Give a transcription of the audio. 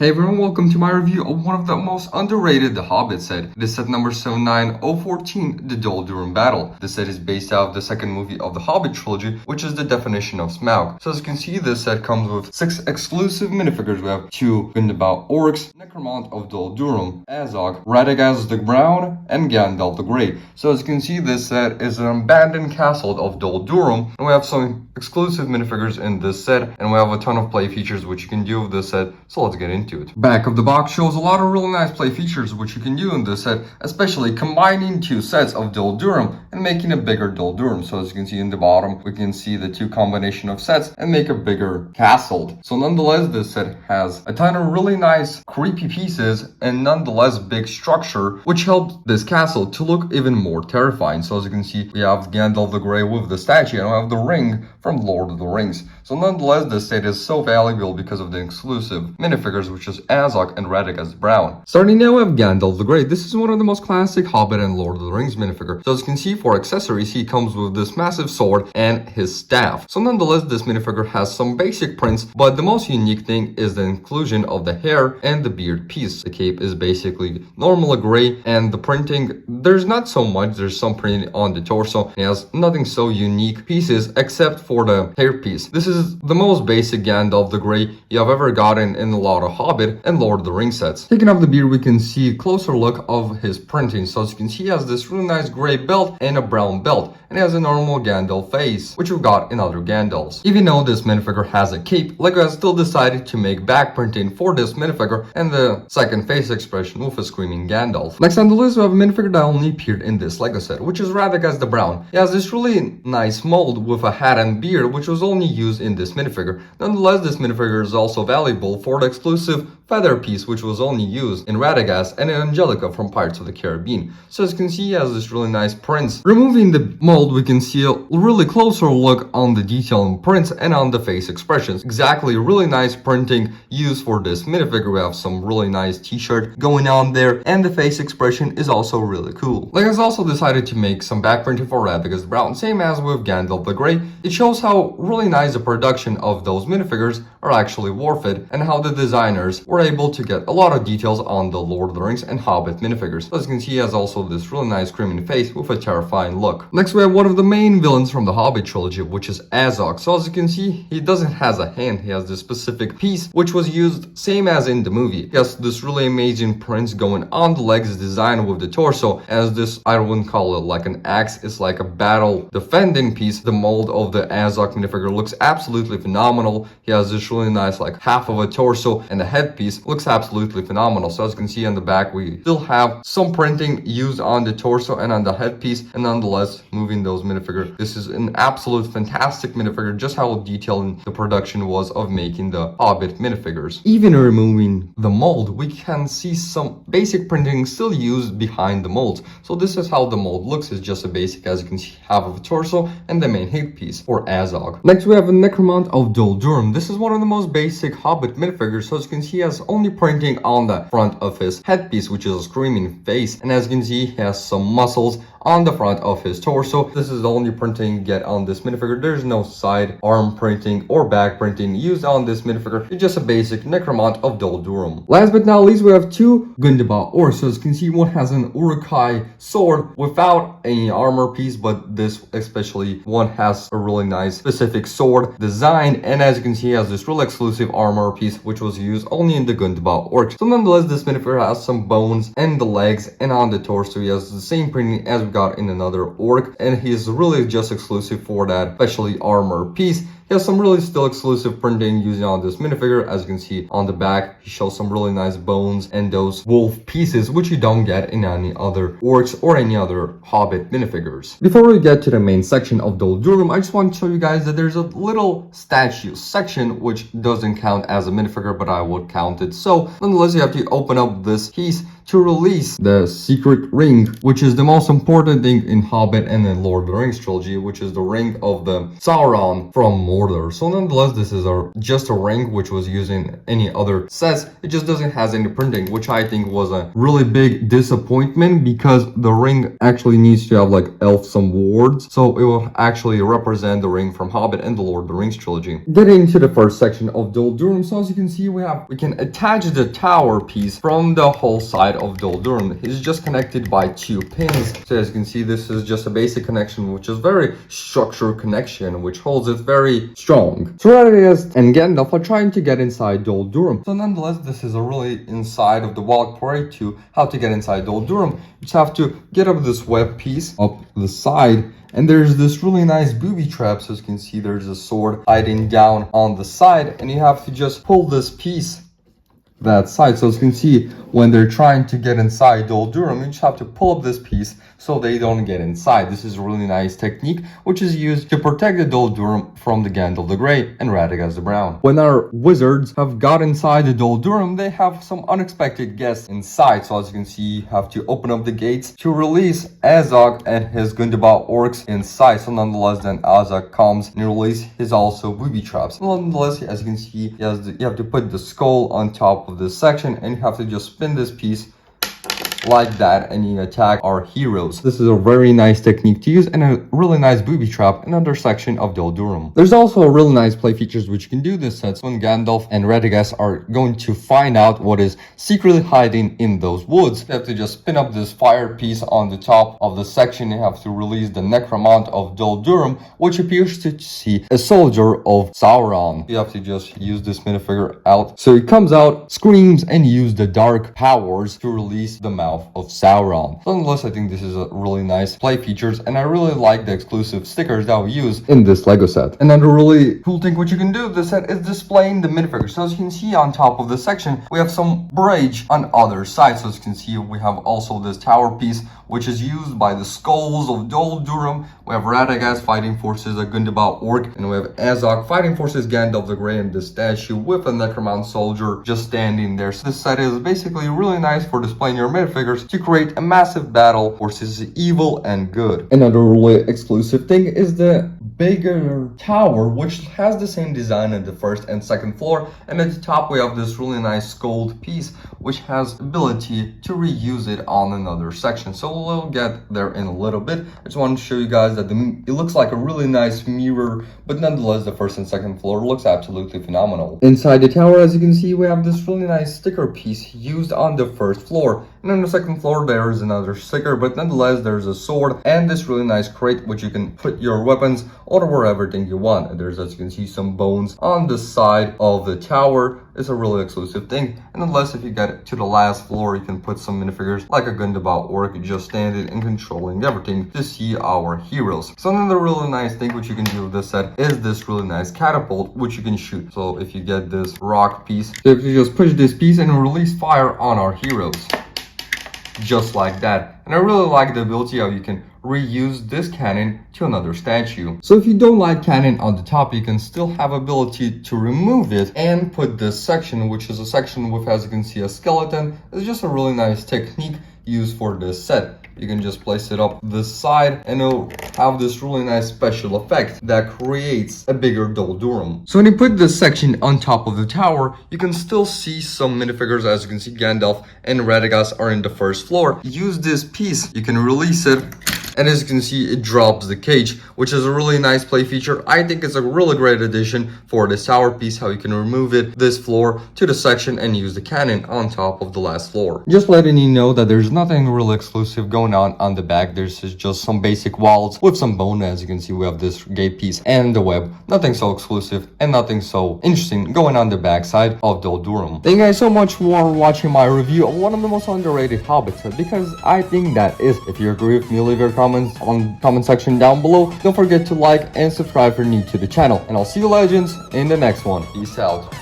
Hey everyone, welcome to my review of one of the most underrated The Hobbit set. It is set number 79014, The Guldur Battle. This set is based out of the second movie of the Hobbit trilogy, which is the definition of Smaug. So as you can see, this set comes with 6 exclusive minifigures. We have 2 Gundabad orcs, Necromant of Dol Durum, Azog, Radagast the Brown, and Gandalf the Grey. So as you can see, this set is an abandoned castle of Dol Durum, and we have some exclusive minifigures in this set, and we have a ton of play features which you can do with this set, so let's get into it. Back of the box shows a lot of really nice play features which you can do in this set, especially combining 2 sets of Dol Durum and making a bigger Dol Durum. So as you can see in the bottom, we can see the 2 combination of sets and make a bigger castle. So nonetheless, this set has a ton of really nice creepy pieces and nonetheless big structure, which helps this castle to look even more terrifying. So as you can see, we have Gandalf the Grey with the statue, and we have the ring from Lord of the Rings. So nonetheless, this set is so valuable because of the exclusive minifigures, which is Azog and Radagast Brown. Starting now, we have Gandalf the Grey. This is one of the most classic Hobbit and Lord of the Rings minifigure. So as you can see, for accessories, he comes with this massive sword and his staff. So nonetheless, this minifigure has some basic prints, but the most unique thing is the inclusion of the hair and the beard piece. The cape is basically normal gray, and the printing, there's not so much. There's some printing on the torso. It has nothing so unique pieces except for the hair piece. This is the most basic Gandalf the Grey you have ever gotten in a lot of Hobbit and Lord of the Rings sets. Taking off the beard, we can see a closer look of his printing. So as you can see, he has this really nice gray belt and a brown belt, and he has a normal Gandalf face, which we've got in other Gandalfs. Even though this minifigure has a cape, Lego has still decided to make back printing for this minifigure and the second face expression with a screaming Gandalf. Next on the list, we have a minifigure that only appeared in this Lego set, which is Radagast the Brown. He has this really nice mold with a hat and beard, which was only used in this minifigure. Nonetheless, this minifigure is also valuable for the exclusive feather piece, which was only used in Radagast and in Angelica from Pirates of the Caribbean. So as you can see, he has this really nice prints. Removing the mold, we can see a really closer look on the detail in prints and on the face expressions. Exactly, really nice printing used for this minifigure. We have some really nice t-shirt going on there, and the face expression is also really cool. Like, has also decided to make some back printing for Radagast Brown, same as with Gandalf the Grey. It shows how really nice the production of those minifigures are actually worth it, and how the designers were able to get a lot of details on the Lord of the Rings and Hobbit minifigures. As you can see, he has also this really nice screaming face with a terrifying look. Next, we have one of the main villains from the Hobbit trilogy, which is Azog. So as you can see, he doesn't have a hand, he has this specific piece, which was used same as in the movie. He has this really amazing prints going on the legs, designed with the torso, as this, I wouldn't call it like an axe, it's like a battle defending piece. The mold of the Azog minifigure looks absolutely phenomenal. He has this really nice like half of a torso, and the headpiece looks absolutely phenomenal. So as you can see on the back, we still have some printing used on the torso and on the headpiece, and nonetheless moving those minifigures. This is an absolute fantastic minifigure, just how detailed the production was of making the Hobbit minifigures. Even removing the mold, we can see some basic printing still used behind the molds. So this is how the mold looks. It's just a basic, as you can see, half of a torso and the main headpiece for Azog. Next, we have a Necromant of Dol Durum. This is one of the most basic Hobbit minifigures. So as you can see, he has only printing on the front of his headpiece, which is a screaming face, and as you can see, he has some muscles on the front of his torso. This is the only printing you get on this minifigure. There's no side arm printing or back printing used on this minifigure. It's just a basic Necromant of Dol Durum. Last but not least, we have 2 Gundabad orcs. So as you can see, one has an Uruk-hai sword without any armor piece, but this especially one has a really nice specific sword design, and as you can see, he has this really exclusive armor piece, which was used only in the Gundabad orcs. So nonetheless, this minifigure has some bones in the legs and on the torso. He has the same printing as we got in another orc, and he is really just exclusive for that specially armor piece. He has some really still exclusive printing using on this minifigure. As you can see on the back, he shows some really nice bones and those wolf pieces, which you don't get in any other orcs or any other Hobbit minifigures. Before we get to the main section of Dol Durum, I just want to show you guys that there's a little statue section which doesn't count as a minifigure, but I would count it. So nonetheless, you have to open up this piece to release the secret ring, which is the most important thing in Hobbit and in Lord of the Rings trilogy, which is the ring of the Sauron from Mordor. LOTR. So nonetheless, this is just a ring which was used in any other sets. It just doesn't has any printing, which I think was a really big disappointment because the ring actually needs to have like some wards, so it will actually represent the ring from Hobbit and the Lord of the Rings trilogy. Getting to the first section of Guldur, so as you can see, we can attach the tower piece from the whole side of Guldur. It's just connected by 2 pins. So as you can see, this is just a basic connection, which is very structured connection, which holds it very strong. So Radagast and Gandalf are trying to get inside Guldur. So nonetheless, this is a really inside of the walk parade to how to get inside Guldur. You just have to get up this web piece up the side, and there's this really nice booby trap. So as you can see, there's a sword hiding down on the side, and you have to just pull this piece that side. So as you can see, when they're trying to get inside Guldur, you just have to pull up this piece so they don't get inside. This is a really nice technique which is used to protect the Guldur from the Gandalf the Grey and Radagast the Brown. When our wizards have got inside the Guldur, they have some unexpected guests inside. So as you can see, you have to open up the gates to release Azog and his Gundabad orcs inside. So nonetheless, then Azog comes and release his also booby traps. Nonetheless, as you can see, you have to put the skull on top of this section, and you have to just spin this piece like that, and you attack our heroes. This is a very nice technique to use and a really nice booby trap in another section of Guldur. There's also a really nice play features which you can do this set when Gandalf and Radagast are going to find out what is secretly hiding in those woods. You have to just spin up this fire piece on the top of the section. You have to release the necromant of Guldur, which appears to see a soldier of Sauron. You have to just use this minifigure out. So it comes out, screams, and use the dark powers to release the mouth of Sauron. Nonetheless, I think this is a really nice play features, and I really like the exclusive stickers that we use in this Lego set. Another really cool thing which you can do with this set is displaying the minifigures. So as you can see on top of this section, we have some bridge on other sides. So as you can see, we have also this tower piece which is used by the skulls of Guldur. We have Radagast fighting forces a Gundabad orc, and we have Azog fighting forces Gandalf the Grey and the statue with a necromant soldier just standing there. So this set is basically really nice for displaying your minifigures to create a massive battle versus evil and good. Another really exclusive thing is the bigger tower, which has the same design at the first and second floor, and at the top we have this really nice gold piece which has ability to reuse it on another section. So we'll get there in a little bit. I just want to show you guys that it looks like a really nice mirror, but nonetheless the first and second floor looks absolutely phenomenal. Inside the tower, as you can see, we have this really nice sticker piece used on the first floor, and on the second floor there is another sticker, but nonetheless there's a sword and this really nice crate which you can put your weapons or wherever you want. There's, as you can see, some bones on the side of the tower. It's a really exclusive thing. And unless if you get to the last floor, you can put some minifigures like a Gundabad orc just standing and controlling everything to see our heroes. So another really nice thing which you can do with this set is this really nice catapult which you can shoot. So if you get this rock piece, so if you just push this piece and release fire on our heroes just like that. And I really like the ability how you can reuse this cannon to another statue. So if you don't like cannon on the top, you can still have ability to remove it and put this section, which is a section with, as you can see, a skeleton. It's just a really nice technique used for this set. You can just place it up this side and it'll have this really nice special effect that creates a bigger Guldur. So when you put this section on top of the tower, you can still see some minifigures. As you can see, Gandalf and Radagast are in the first floor. Use this piece, you can release it, and as you can see, it drops the cage, which is a really nice play feature. I think it's a really great addition for this tower piece, how you can remove it this floor to the section and use the cannon on top of the last floor. Just letting you know that there's nothing really exclusive going on the back. There's just some basic walls with some bone. As you can see, we have this gate piece and the web. Nothing so exclusive and nothing so interesting going on the back side of Guldur. Thank you guys so much for watching my review of one of the most underrated Hobbits, because I think that is. If you agree with me, leave your comments on the comment section down below. Don't forget to like and subscribe if you're new to the channel, and I'll see you legends in the next one. Peace out.